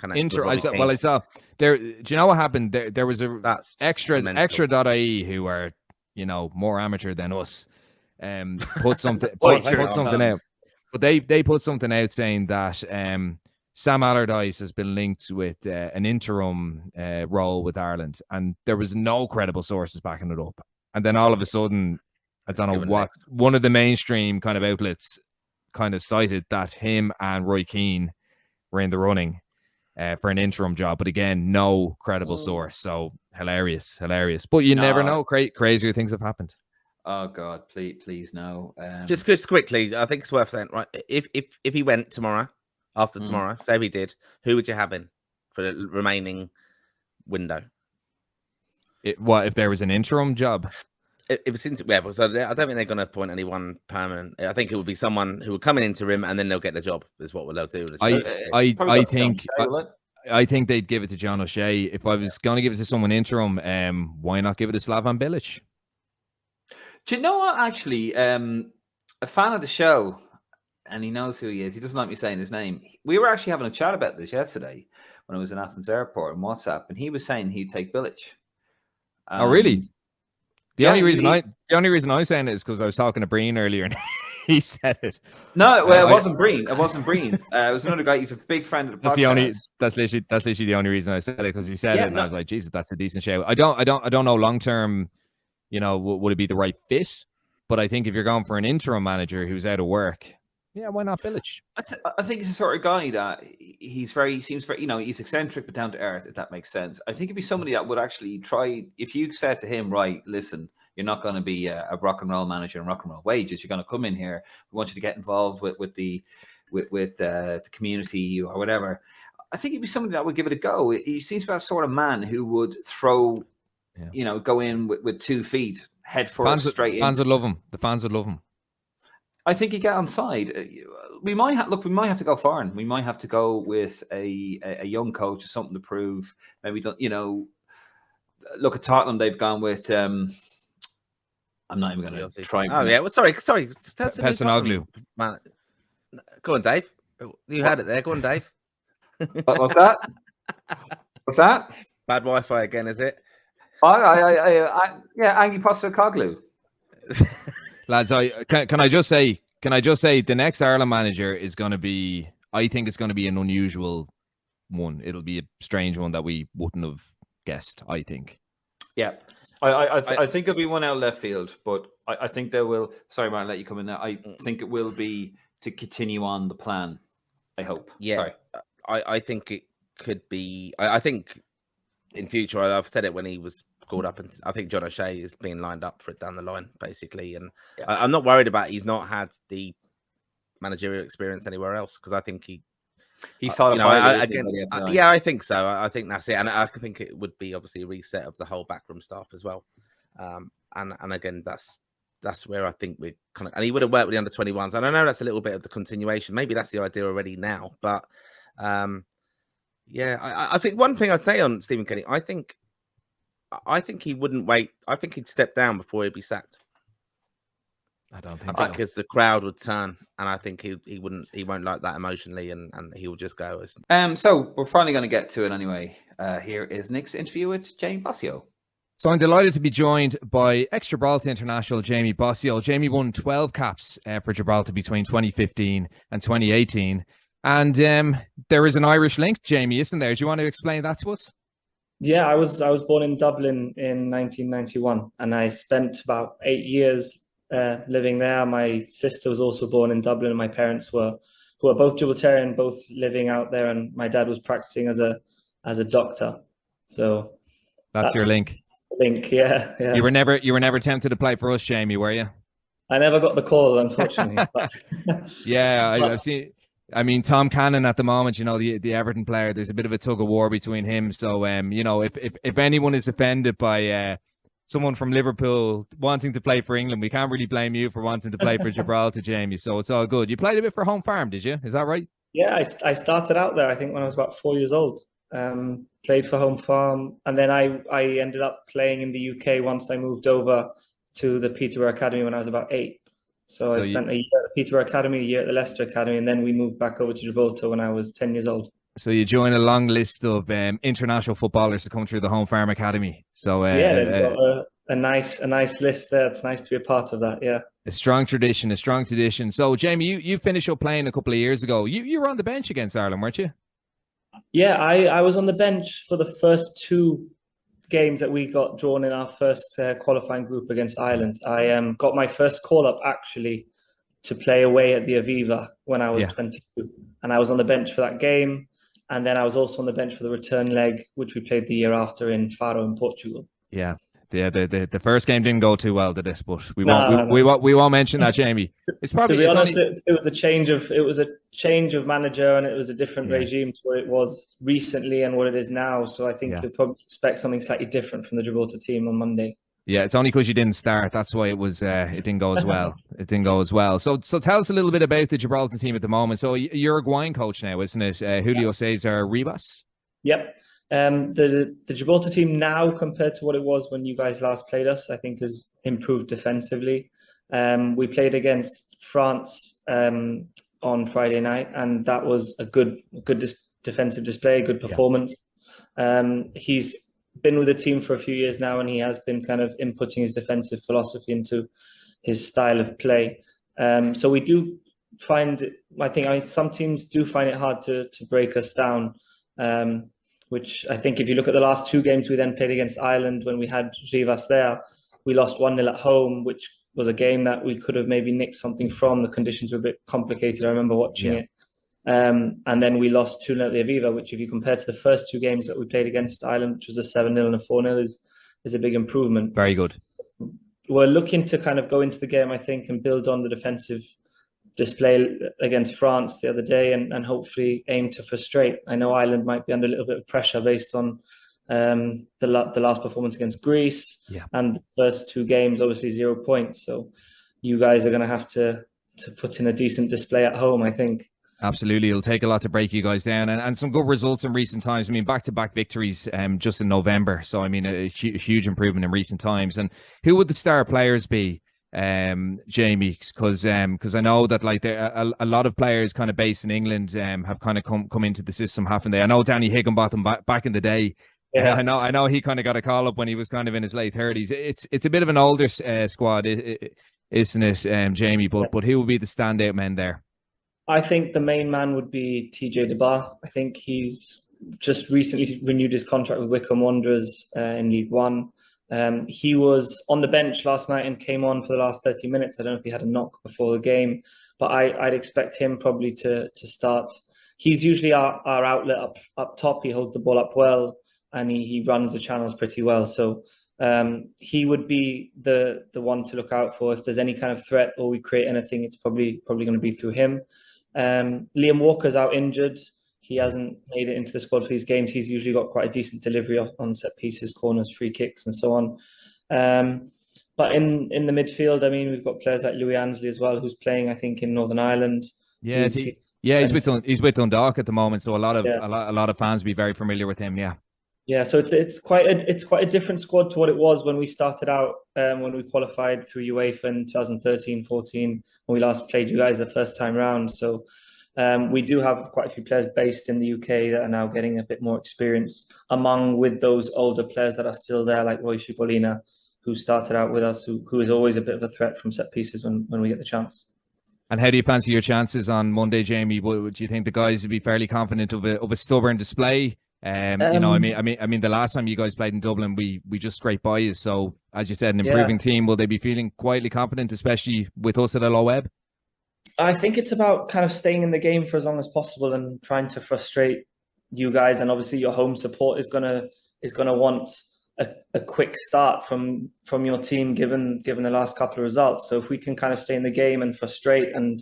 I saw there. Do you know what happened? There was That's extra.ie who are more amateur than us. Put something out, but they put something out saying that Sam Allardyce has been linked with an interim role with Ireland, and there was no credible sources backing it up. And then all of a sudden, I don't know what, one of the mainstream kind of outlets kind of cited that him and Roy Keane were in the running for an interim job. But again, no credible source. So hilarious. But you never know. Crazier things have happened. Oh God, please no. Just quickly, I think it's worth saying, right? If he went tomorrow, after tomorrow, say we did, who would you have in for the remaining window? What if there was an interim job? It was since because I don't think they're going to appoint anyone permanent. I think it would be someone who would come in interim and then they'll get the job. Is what they'll do. I think they'd give it to John O'Shea. If I was going to give it to someone interim, why not give it to Slavan Bilic? Do you know what? Actually, a fan of the show, and he knows who he is. He doesn't like me saying his name. We were actually having a chat about this yesterday when I was in Athens Airport on WhatsApp, and he was saying he'd take Bilic. Oh, really? The only reason I'm saying it is because I was talking to Breen earlier and he said it. No, well, it wasn't Breen. It wasn't Breen. It was another guy. He's a big friend of the podcast. That's literally the only reason I said it, because he said it, and I was like, Jesus, that's a decent show. I don't know long term, would it be the right fit? But I think if you're going for an interim manager who's out of work, yeah, why not Bilic? I think he's the sort of guy that seems very, he's eccentric but down to earth, if that makes sense. I think it'd be somebody that would actually try, if you said to him, right, listen, you're not going to be a rock and roll manager and rock and roll wages. You're going to come in here. We want you to get involved with the community or whatever. I think he'd be somebody that would give it a go. He seems to be that sort of man who would throw, go in with 2 feet, head first, straight in. Fans would love him. The fans would love him. I think you get on side. We might have to go foreign. We might have to go with a young coach, something to prove. Maybe look at Tottenham. They've gone with. I'm not even going to try. Oh yeah, well, sorry. Pesanoglu. Man, go on, Dave. You had it there. Go on, Dave. What's that? What's that? Bad Wi-Fi again, is it? Yeah, Angie Postecoglou. Lads, can I just say the next Ireland manager is going to be, I think it's going to be an unusual one. It'll be a strange one that we wouldn't have guessed, I think. Yeah. I think it'll be one out of left field, but I think there will. Sorry, Martin, let you come in there. I think it will be to continue on the plan. I hope. Yeah. Sorry. I think it could be. I think in future, I've said it when he was called up, and I think John O'Shea is being lined up for it down the line, basically. And I'm not worried about he's not had the managerial experience anywhere else, because I think he's thought of yeah, I think so. I think that's it, and I think it would be obviously a reset of the whole backroom staff as well. And again, that's where I think we kind of, and he would have worked with the under-21s. And I know that's a little bit of the continuation. Maybe that's the idea already now, but yeah, I think one thing I'd say on Stephen Kenny, I think he wouldn't wait. I think he'd step down before he'd be sacked. I don't think so. Because the crowd would turn, and I think he won't like that emotionally, and he will just go. So we're finally going to get to it anyway. Here is Nick's interview with Jamie Bossio. So I'm delighted to be joined by ex-Gibraltar international Jamie Bossio. Jamie won 12 caps for Gibraltar between 2015 and 2018. And there is an Irish link, Jamie, isn't there? Do you want to explain that to us? Yeah, I was born in Dublin in 1991, and I spent about 8 years living there. My sister was also born in Dublin, and my parents were both Gibraltarian, both living out there, and my dad was practicing as a doctor. So that's your link. Link, yeah. You were never tempted to play for us, Jamie, were you? I never got the call, unfortunately. Yeah, I've seen. I mean, Tom Cannon at the moment, the Everton player, there's a bit of a tug of war between him. So, if anyone is offended by someone from Liverpool wanting to play for England, we can't really blame you for wanting to play for Gibraltar, Jamie. So it's all good. You played a bit for Home Farm, did you? Is that right? Yeah, I started out there, I think, when I was about 4 years old. Played for Home Farm, and then I ended up playing in the UK once I moved over to the Peterborough Academy when I was about 8. So I spent a year at the Peterborough Academy, a year at the Leicester Academy, and then we moved back over to Gibraltar when I was 10 years old. So you join a long list of international footballers to come through the Home Farm Academy. So yeah, they've got a nice list there. It's nice to be a part of that. Yeah, a strong tradition. So Jamie, you finished up playing a couple of years ago. You were on the bench against Ireland, weren't you? Yeah, I was on the bench for the first 2 games that we got drawn in our first qualifying group against Ireland. I got my first call up actually to play away at the Aviva when I was 22, and I was on the bench for that game, and then I was also on the bench for the return leg, which we played the year after in Faro in Portugal. Yeah, The first game didn't go too well, did it? But we No. won't mention that, Jamie. It's probably, to be honest, only... it was a change of manager, and it was a different regime to what it was recently and what it is now. So I think they'll probably expect something slightly different from the Gibraltar team on Monday. Yeah, it's only because you didn't start. That's why it was. It didn't go as well. It didn't go as well. So tell us a little bit about the Gibraltar team at the moment. So you're a Uruguayan coach now, isn't it? Julio Cesar Ribas. Yep. The Gibraltar team now, compared to what it was when you guys last played us, I think has improved defensively. We played against France on Friday night, and that was a good defensive display, good performance. He's been with the team for a few years now, and he has been kind of inputting his defensive philosophy into his style of play. So we do find, I think some teams do find it hard to break us down, which I think if you look at the last two games we then played against Ireland when we had Rivas there, we lost 1-0 at home, which was a game that we could have maybe nicked something from. The conditions were a bit complicated. I remember watching it. And then we lost 2-0 at the Aviva, which if you compare to the first two games that we played against Ireland, which was a 7-0 and a 4-0, is a big improvement. Very good. We're looking to kind of go into the game, I think, and build on the defensive display against France the other day and hopefully aim to frustrate. I know Ireland might be under a little bit of pressure based on the last performance against Greece and the first two games, obviously 0 points. So you guys are going to have to put in a decent display at home, I think. Absolutely. It'll take a lot to break you guys down and some good results in recent times. I mean, back-to-back victories just in November. So, I mean, a huge improvement in recent times. And who would the star players be, Jamie? Because I know that like a lot of players kind of based in England have kind of come into the system, haven't they? I know Danny Higginbotham back in the day. Yeah, I know he kind of got a call up when he was kind of in his late 30s. It's a bit of an older squad, isn't it, Jamie? But who would be the standout men there? I think the main man would be TJ DeBar. I think he's just recently renewed his contract with Wycombe Wanderers in League One. He was on the bench last night and came on for the last 30 minutes. I don't know if he had a knock before the game, but I'd expect him probably to start. He's usually our outlet up top. He holds the ball up well and he runs the channels pretty well. So he would be the one to look out for. If there's any kind of threat or we create anything, it's probably going to be through him. Liam Walker's out injured. He hasn't made it into the squad for these games. He's usually got quite a decent delivery on set pieces, corners, free kicks, and so on. But in the midfield, I mean, we've got players like Louis Ansley as well, who's playing, I think, in Northern Ireland. Yeah, he's with Dundalk at the moment, so a lot of fans will be very familiar with him. Yeah, so it's quite a different squad to what it was when we started out, when we qualified through UEFA in 2013-14, when we last played you guys the first time round. So we do have quite a few players based in the UK that are now getting a bit more experience with those older players that are still there, like Roy Cipollina, who started out with us, who is always a bit of a threat from set pieces when we get the chance. And how do you fancy your chances on Monday, Jamie? Do you think the guys would be fairly confident of a stubborn display? I mean, the last time you guys played in Dublin, we just scraped by you. So, as you said, an improving team. Will they be feeling quietly confident, especially with us at a low web? I think it's about kind of staying in the game for as long as possible and trying to frustrate you guys. And obviously, your home support is gonna want a quick start from your team, given the last couple of results. So if we can kind of stay in the game and frustrate and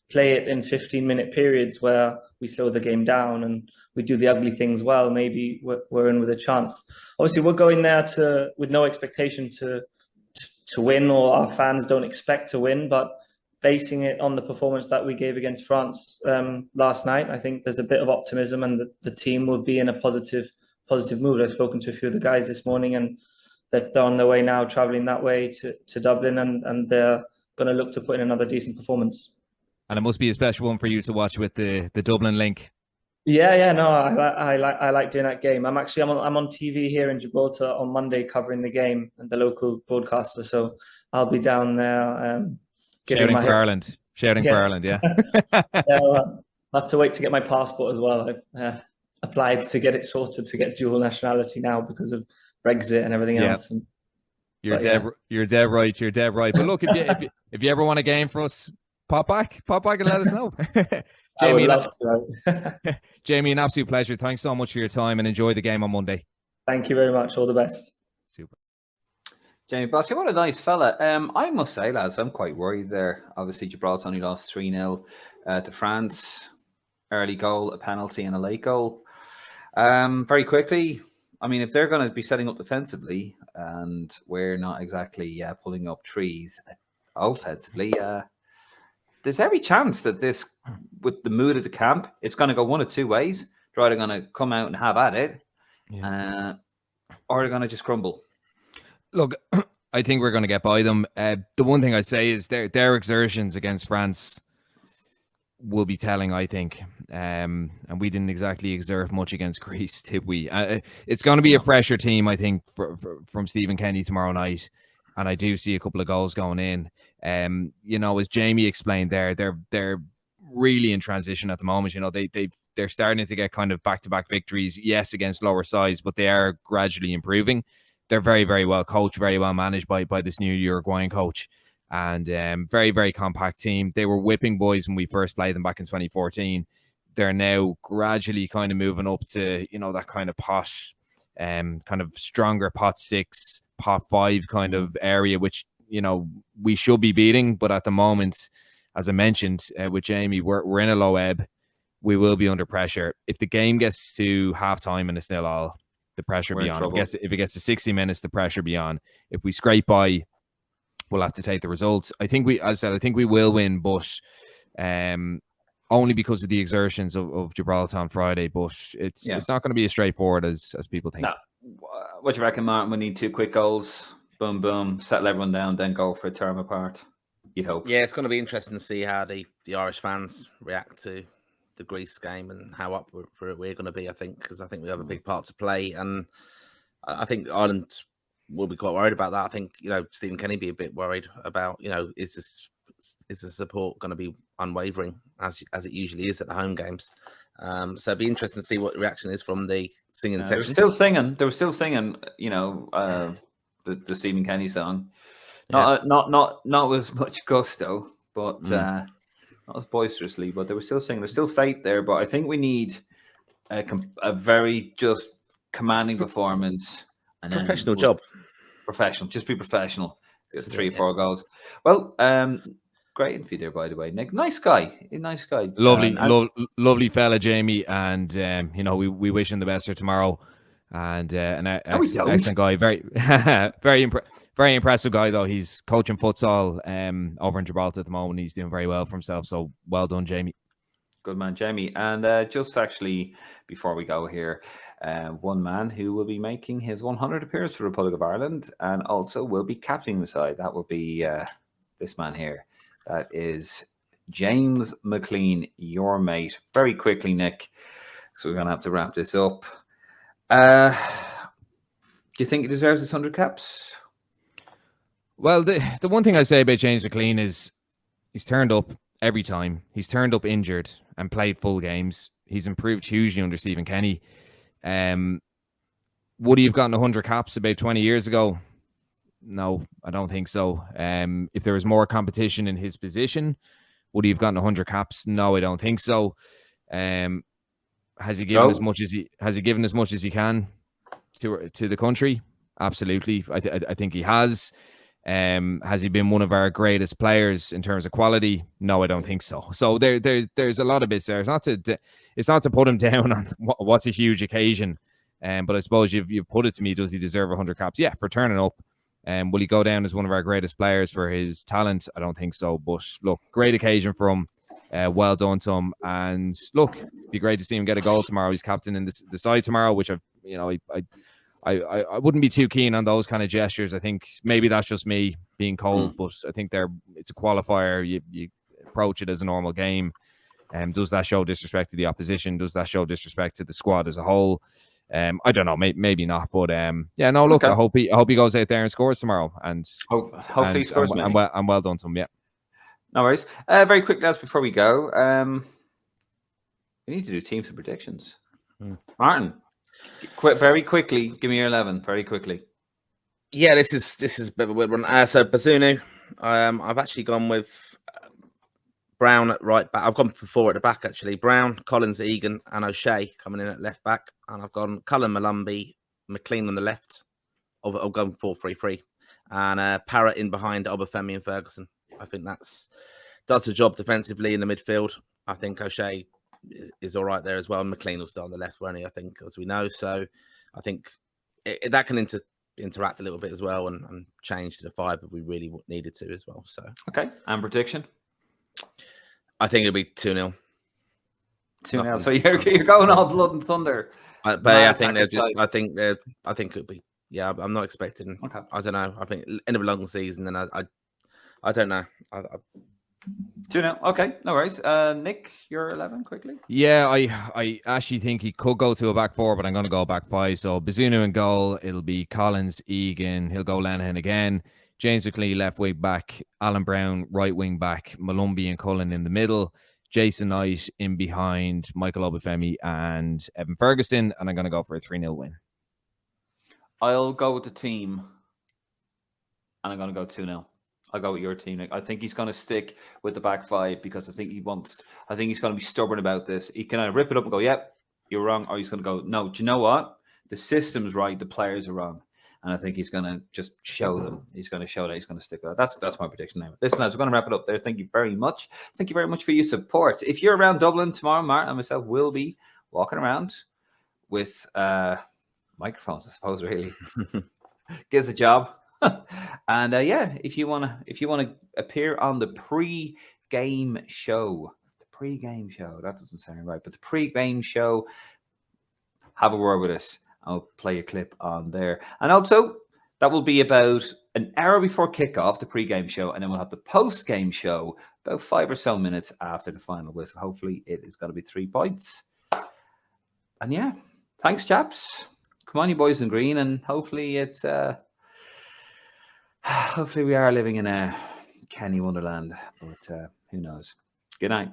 play it in 15-minute periods where we slow the game down and we do the ugly things well, maybe we're in with a chance. Obviously, we're going there with no expectation to win, or our fans don't expect to win, but basing it on the performance that we gave against France last night, I think there's a bit of optimism and the team will be in a positive mood. I've spoken to a few of the guys this morning and they're on their way now, travelling that way to Dublin, and they're going to look to put in another decent performance. And it must be a special one for you to watch with the Dublin link. Yeah, no, I like doing that game. I'm on TV here in Gibraltar on Monday covering the game and the local broadcaster, so I'll be down there shouting for Ireland. For Ireland, yeah. I'll have to wait to get my passport as well. I've applied to get it sorted to get dual nationality now because of Brexit and everything else. And, you're dead right. But look, if you ever want a game for us, pop back and let us know. Jamie, Jamie, an absolute pleasure. Thanks so much for your time and enjoy the game on Monday. Thank you very much. All the best. Super. Jamie Bossy, what a nice fella. I must say, lads, I'm quite worried there. Obviously, Gibraltar only lost 3-0 to France. Early goal, a penalty, and a late goal. Very quickly, I mean, if they're going to be setting up defensively and we're not exactly pulling up trees offensively, there's every chance that this, with the mood of the camp, it's going to go one of two ways. They're either going to come out and have at it, or they're going to just crumble. Look, I think we're going to get by them. The one thing I say is their exertions against France will be telling, I think. And we didn't exactly exert much against Greece, did we? It's going to be a fresher team, I think, from Stephen Kenny tomorrow night. And I do see a couple of goals going in. As Jamie explained there, they're really in transition at the moment. They're starting to get kind of back-to-back victories, yes, against lower sides, but they are gradually improving. They're very, very well coached, very well managed by this new Uruguayan coach, and very, very compact team. They were whipping boys when we first played them back in 2014. They're now gradually kind of moving up to, that kind of posh, kind of stronger pot 6, pot 5 kind of area, which, we should be beating. But at the moment, as I mentioned with Jamie, we're in a low ebb. We will be under pressure. If the game gets to halftime and it's 0-0, the pressure be on. If it gets to 60 minutes, the pressure be on. If we scrape by, we'll have to take the results. I think we will win, but only because of the exertions of Gibraltar on Friday. But it's not going to be as straightforward as people think. No. What do you reckon, Martin? We need 2 quick goals. Boom, boom. Settle everyone down, then go for a term apart. You'd hope. Yeah, it's going to be interesting to see how the Irish fans react to the Greece game and how up for it we're going to be, I think, because I think we have a big part to play, and I think Ireland will be quite worried about that. I think Stephen Kenny be a bit worried about is the support going to be unwavering as it usually is at the home games. So it'd be interesting to see what the reaction is from the singing section. They were still singing the Stephen Kenny song, not with much gusto, but not as boisterously, but they were still singing. There's still faith there, but I think we need a very just commanding performance and professional job. Professional, just be professional. 3 or 4 goals. Well, great interview there, by the way, Nick. Nice guy, lovely fella, Jamie, and we wish him the best for tomorrow. And an excellent guy, very very impressive guy though. He's coaching futsal over in Gibraltar at the moment. He's doing very well for himself, so well done, Jamie. Good man, Jamie. And just actually before we go here, one man who will be making his 100th appearance for the Republic of Ireland and also will be captaining the side. That will be this man here. That is James McLean, your mate. Very quickly, Nick, so we're going to have to wrap this up. Do you think he deserves his 100 caps? Well, the one thing I say about James McLean is he's turned up every time. He's turned up injured and played full games. He's improved hugely under Stephen Kenny. Would he have gotten 100 caps about 20 years ago? No, I don't think so. If there was more competition in his position, would he have gotten 100 caps? No, I don't think so. Has he given as much as he can to the country? Absolutely. I think he has. Has he been one of our greatest players in terms of quality? No, I don't think so. So there's a lot of bits there. It's not to put him down on what's a huge occasion. But I suppose you've put it to me, does he deserve 100 caps? Yeah, for turning up. Will he go down as one of our greatest players for his talent? I don't think so. But look, great occasion for him. Well done to him. And look, it'd be great to see him get a goal tomorrow. He's captain in the side tomorrow, which I wouldn't be too keen on those kind of gestures. I think maybe that's just me being cold, but I think it's a qualifier. You approach it as a normal game. Does that show disrespect to the opposition? Does that show disrespect to the squad as a whole? I don't know, maybe not, but look, okay. I hope he goes out there and scores tomorrow, and hopefully he scores. And well done to him. Yeah, no worries. Very quick, lads, before we go, we need to do teams and predictions. Martin, very quickly, give me your 11. Very quickly. Yeah, this is a bit of a weird one. So Bazunu, I've actually gone with Brown at right back. I've gone for 4 at the back, actually. Brown, Collins, Egan, and O'Shea coming in at left back. And I've gone Cullen, Malumbi, McLean on the left. I've gone 4-3-3. and Parrott in behind Obafemi and Ferguson. I think does the job defensively in the midfield. I think O'Shea is all right there as well. McLean will start on the left, won't he? I think, as we know. So I think that can interact a little bit as well and change to the 5 if we really needed to as well. So okay, and prediction? I think it'll be 2-0. 2-0. So you're going all blood and thunder. But I think I think it'll be. Yeah, I'm not expecting. Okay. I don't know. I think end of a long season, and I don't know. 2-0. Okay, no worries. Nick, your 11 quickly. Yeah, I actually think he could go to a back 4, but I'm going to go back 5. So Bazunu in goal. It'll be Collins, Egan. He'll go Lenihan again. James McLean left wing back. Alan Brown right wing back. Malumbi and Cullen in the middle. Jason Knight in behind Michael Obafemi and Evan Ferguson. And I'm going to go for a 3-0 win. I'll go with the team, and I'm going to go 2-0. I'll go with your team, Nick. I think he's going to stick with the back 5 because I think he's going to be stubborn about this. He can either rip it up and go, yep, you're wrong, or he's going to go, no, do you know what? The system's right, the players are wrong. And I think he's going to just show them. He's going to show that he's going to stick with that. That's my prediction now. Listen, lads, we're going to wrap it up there. Thank you very much. Thank you very much for your support. If you're around Dublin tomorrow, Martin and myself will be walking around with microphones, I suppose, really. Gives a job. And if you want to appear on the pre-game show, that doesn't sound right, but the pre-game show, have a word with us. I'll play a clip on there. And also, that will be about an hour before kickoff, the pre-game show, and then we'll have the post-game show about 5 or so minutes after the final whistle. Hopefully, it is going to be 3 points. And yeah, thanks, chaps. Come on, you boys in green, and hopefully it's hopefully we are living in a Kenny Wonderland, but who knows? Good night.